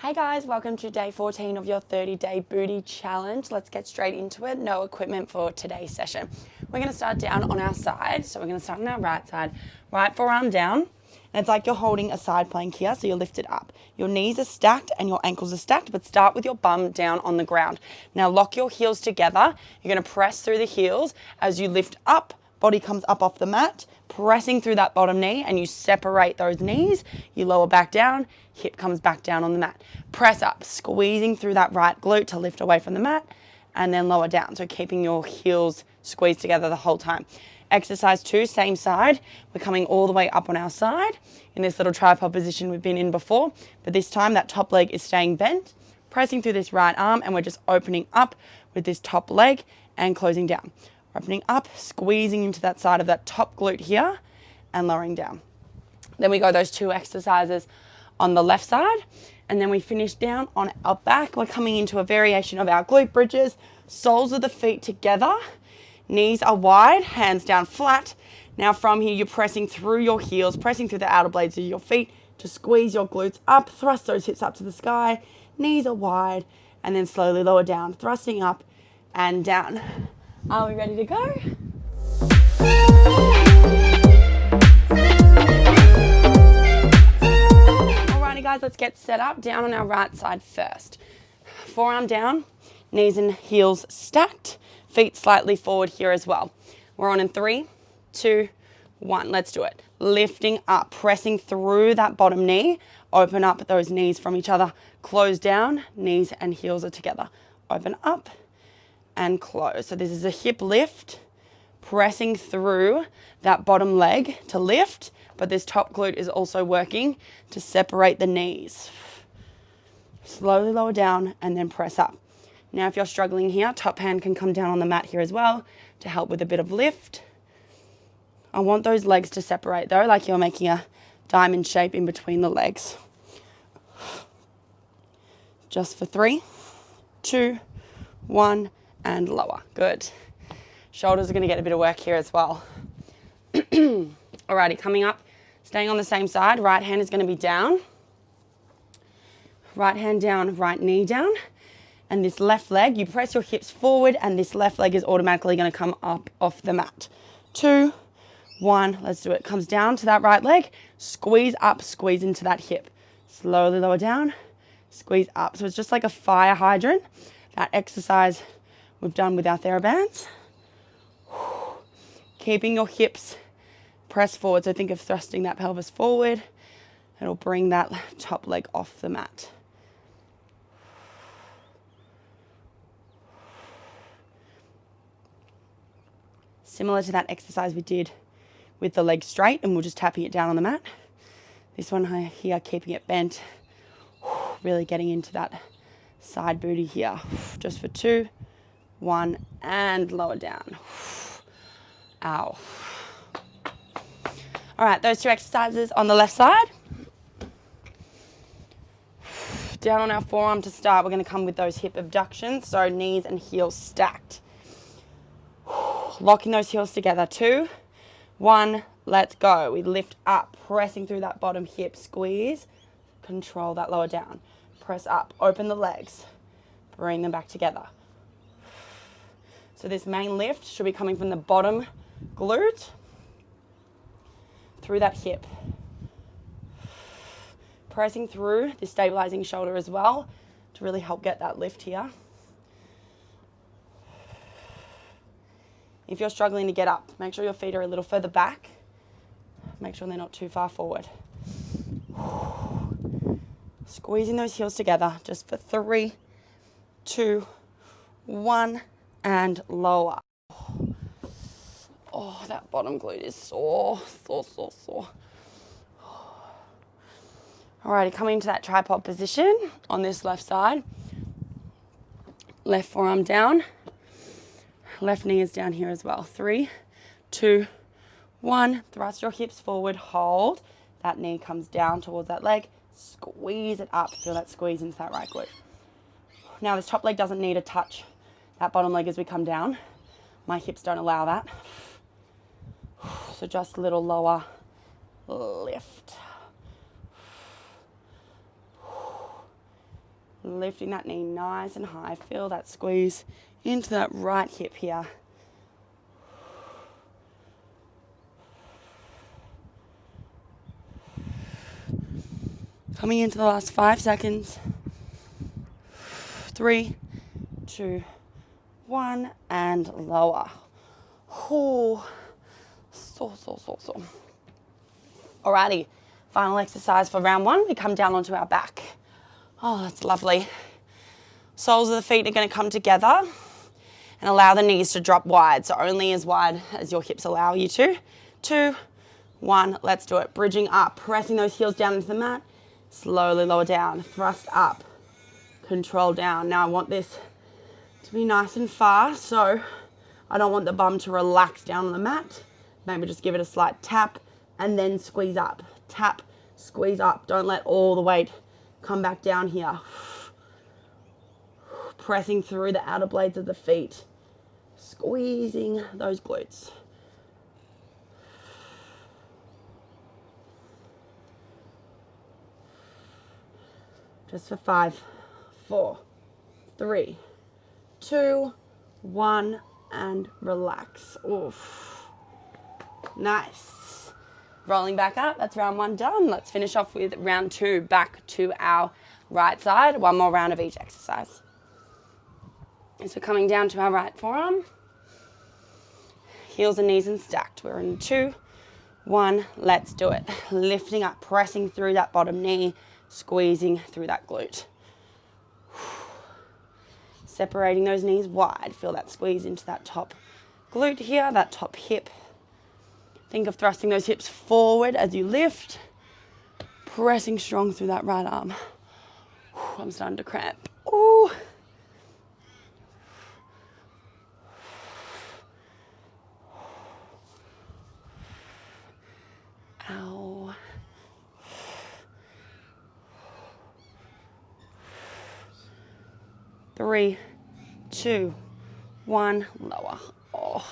Hey guys, welcome to day 14 of your 30-day booty challenge. Let's get straight into it. No equipment for today's session. We're going to start down on our side. So we're going to start on our right side. Right forearm down. And it's like you're holding a side plank here, so you lift it up. Your knees are stacked and your ankles are stacked, but start with your bum down on the ground. Now lock your heels together. You're going to press through the heels as you lift up. Body comes up off the mat, pressing through that bottom knee, and you separate those knees. You lower back down, hip comes back down on the mat. Press up, squeezing through that right glute to lift away from the mat, and then lower down. So keeping your heels squeezed together the whole time. Exercise 2, same side. We're coming all the way up on our side in this little tripod position we've been in before, but this time that top leg is staying bent, pressing through this right arm, and we're just opening up with this top leg and closing down. Opening up, squeezing into that side of that top glute here and lowering down. Then we go those 2 exercises on the left side, and then we finish down on our back. We're coming into a variation of our glute bridges, soles of the feet together, knees are wide, hands down flat. Now from here, you're pressing through your heels, pressing through the outer blades of your feet to squeeze your glutes up, thrust those hips up to the sky, knees are wide, and then slowly lower down, thrusting up and down. Are we ready to go? Alrighty guys, let's get set up. Down on our right side first. Forearm down, knees and heels stacked, feet slightly forward here as well. We're on in 3, 2, 1. Let's do it. Lifting up, pressing through that bottom knee. Open up those knees from each other. Close down, knees and heels are together. Open up and close. So this is a hip lift, pressing through that bottom leg to lift, but this top glute is also working to separate the knees. Slowly lower down and then press up. Now if you're struggling here, top hand can come down on the mat here as well to help with a bit of lift. I want those legs to separate though, like you're making a diamond shape in between the legs. Just for 3, 2, 1, and lower. Good. Shoulders are going to get a bit of work here as well. Alrighty, coming up, staying on the same side. Right hand is going to be down. Right hand down, right knee down. And this left leg, you press your hips forward and this left leg is automatically going to come up off the mat. 2, 1, let's do it. Comes down to that right leg, squeeze up, squeeze into that hip. Slowly lower down, squeeze up. So it's just like a fire hydrant. That exercise we've done with our TheraBands. Keeping your hips pressed forward. So think of thrusting that pelvis forward. It'll bring that top leg off the mat. Similar to that exercise we did with the leg straight, and we're just tapping it down on the mat. This one here, keeping it bent. Really getting into that side booty here. Just for 2, 1, and lower down. Ow. All right, those 2 exercises on the left side. Down on our forearm to start, we're going to come with those hip abductions, so knees and heels stacked. Locking those heels together. 2, 1, let's go. We lift up, pressing through that bottom hip, squeeze, control that lower down. Press up, open the legs, bring them back together. So this main lift should be coming from the bottom glute through that hip. Pressing through this stabilizing shoulder as well to really help get that lift here. If you're struggling to get up, make sure your feet are a little further back. Make sure they're not too far forward. Squeezing those heels together just for 3, 2, 1, and lower. Oh, that bottom glute is sore. Alrighty, coming into that tripod position on this left side. Left forearm down. Left knee is down here as well. 3, 2, 1. Thrust your hips forward, hold. That knee comes down towards that leg. Squeeze it up. Feel that squeeze into that right glute. Now this top leg doesn't need to touch that bottom leg as we come down. My hips don't allow that. So just a little lower lift. Lifting that knee nice and high. Feel that squeeze into that right hip here. Coming into the last 5 seconds. 3, 2, 1, and lower. Oh, so. Alrighty, final exercise for round 1. We come down onto our back. Oh, that's lovely. Soles of the feet are going to come together and allow the knees to drop wide. So only as wide as your hips allow you to. 2, 1, let's do it. Bridging up, pressing those heels down into the mat. Slowly lower down, thrust up, control down. Now I want this to be nice and fast, so I don't want the bum to relax down on the mat. Maybe just give it a slight tap and then squeeze up. Tap, squeeze up. Don't let all the weight come back down here. Pressing through the outer blades of the feet. Squeezing those glutes. Just for 5, 4, 3, 2, 1, and relax. Oof. Nice. Rolling back up, that's round 1 done. Let's finish off with round 2, back to our right side. One more round of each exercise. So coming down to our right forearm. Heels and knees and stacked. We're in 2, 1, let's do it. Lifting up, pressing through that bottom knee, squeezing through that glute. Separating those knees wide. Feel that squeeze into that top glute here, that top hip. Think of thrusting those hips forward as you lift. Pressing strong through that right arm. I'm starting to cramp. Ooh. Ow. 3, 2, 1, lower. Oh.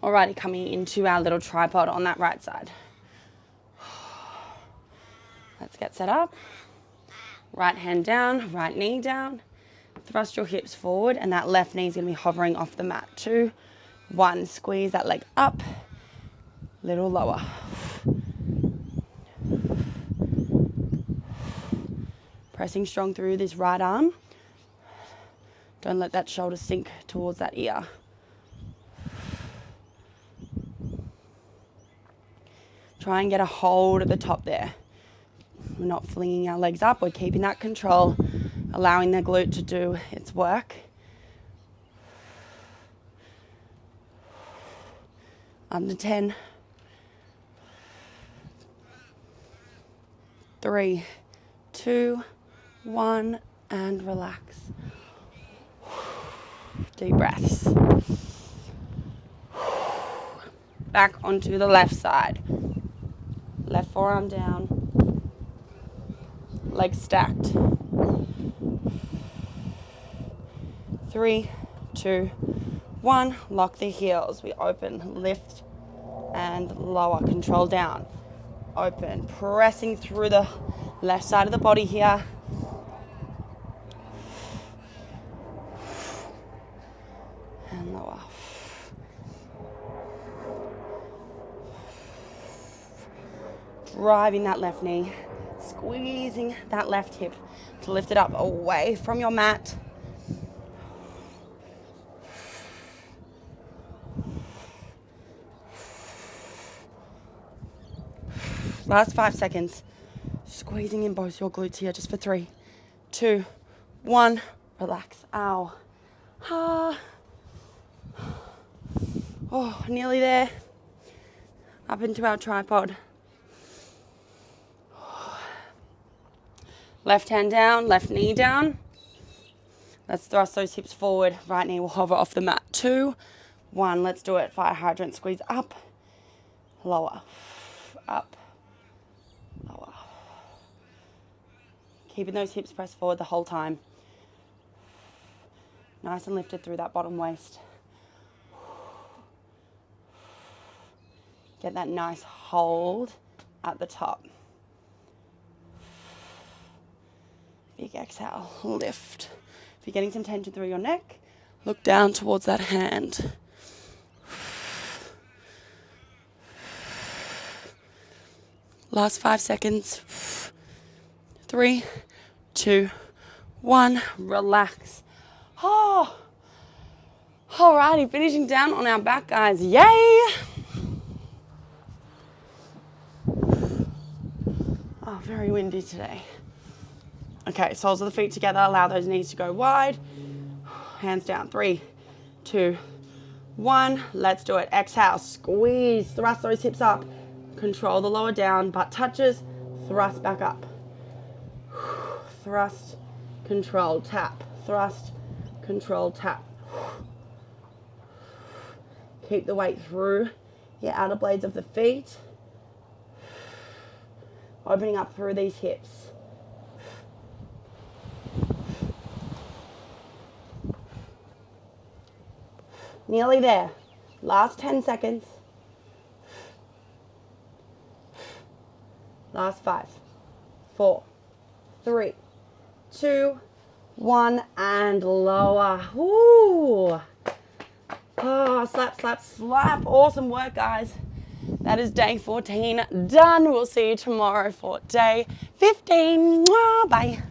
Alrighty, coming into our little tripod on that right side. Let's get set up. Right hand down, right knee down. Thrust your hips forward and that left knee is going to be hovering off the mat. 2, 1, squeeze that leg up, little lower. Pressing strong through this right arm. Don't let that shoulder sink towards that ear. Try and get a hold at the top there. We're not flinging our legs up, we're keeping that control, allowing the glute to do its work. Under 10. 3, 2, 1, and relax. Deep breaths. Back onto the left side. Left forearm down. Legs stacked. 3, 2, 1. Lock the heels. We open, lift, and lower. Control down. Open. Pressing through the left side of the body here. And lower. Driving that left knee. Squeezing that left hip to lift it up away from your mat. Last 5 seconds. Squeezing in both your glutes here just for 3, 2, 1. Relax. Ow. Ah. Oh, nearly there. Up into our tripod. Left hand down, left knee down. Let's thrust those hips forward. Right knee will hover off the mat. 2, 1. Let's do it. Fire hydrant. Squeeze up, lower, up, lower. Keeping those hips pressed forward the whole time. Nice and lifted through that bottom waist. Get that nice hold at the top. Big exhale, lift. If you're getting some tension through your neck, look down towards that hand. Last 5 seconds. 3, 2, 1. Relax. Oh. Alrighty, finishing down on our back, guys. Yay! Oh, very windy today. Okay, soles of the feet together. Allow those knees to go wide. Hands down. 3, 2, 1. Let's do it. Exhale. Squeeze. Thrust those hips up. Control the lower down. Butt touches. Thrust back up. Thrust. Control. Tap. Thrust. Control. Tap. Keep the weight through your outer blades of the feet. Opening up through these hips. Nearly there. Last 10 seconds. Last 5, 4, 3, 2, 1, and lower. Woo! Oh, slap, slap, slap. Awesome work, guys. That is day 14 done. We'll see you tomorrow for day 15. Bye.